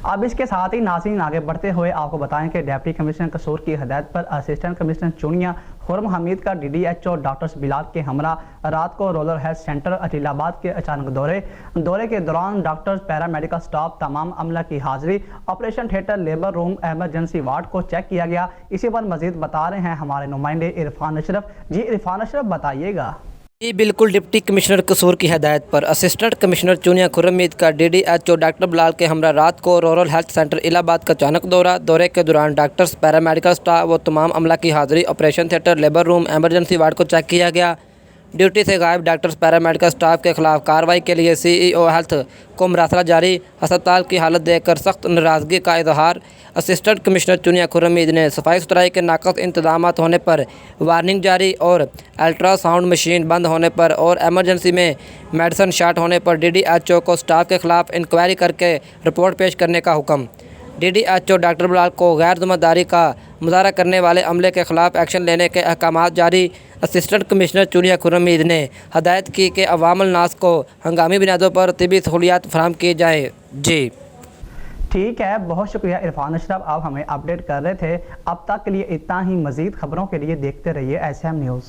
अब इसके साथ ही नाज़रीन आगे बढ़ते हुए आपको बताएं कि डिप्टी कमिश्नर कसूर की हदायत पर असिस्टेंट कमिश्नर चुनिया खुर्रम हमीद का DDHO डॉक्टर बिलाल के हमरा रात को रूरल हेल्थ सेंटर अदीलाबाद के अचानक दौरे के दौरान डॉक्टर्स, पैरामेडिकल स्टाफ, तमाम अमला की हाजिरी, operation theatre, labour room, emergency ward को चेक किया गया। इसी पर मजीद बता रहे हैं हमारे नुमाइंदे इरफान अशरफ। जी इरफान अशरफ, बताइएगा। जी बिल्कुल, डिप्टी कमिश्नर कसूर की हदायत पर असिस्टेंट कमिश्नर चुनिया खुर्रम हमीद का DDHO डॉक्टर बिलाल के हमरा रात को रूरल हेल्थ सेंटर इलाहाबाद का अचानक दौरे के दौरान डॉक्टर्स, पैरामेडिकल स्टाफ व तमाम अमला की हाजिरी, operation theatre, labour room, emergency ward को चेक किया गया। ड्यूटी से गायब डॉक्टर्स, पैरामेडिकल स्टाफ के खिलाफ कार्रवाई के लिए CEO हेल्थ को मरासला जारी। अस्पताल की हालत देखकर सख्त नाराज़गी का इजहार। असिस्टेंट कमिश्नर चुनिया खुर्रम हमीद ने सफाई सुथराई के नाक़िस इंतजामात होने पर वार्निंग जारी और अल्ट्रासाउंड मशीन बंद होने पर और एमरजेंसी में मेडिसिन शार्ट होने पर DDHO को स्टाफ के खिलाफ इंक्वायरी करके रिपोर्ट पेश करने का हुक्म। DDHO डॉक्टर बिलाल को गैर ज़िम्मेदारी का मुजाहरा करने वाले अमले के खिलाफ एक्शन लेने के अहकामात जारी। असिस्टेंट कमिश्नर चुनिया खुर्रम हमीद ने हदायत की कि अवामुल नास को हंगामी बुनियादों पर तिबी सहूलियात फराहम की जाए। जी ठीक है, बहुत शुक्रिया इरफान अशरफ, आप हमें अपडेट कर रहे थे। अब तक के लिए इतना ही। मज़ीद खबरों के लिए देखते रहिए SM न्यूज़।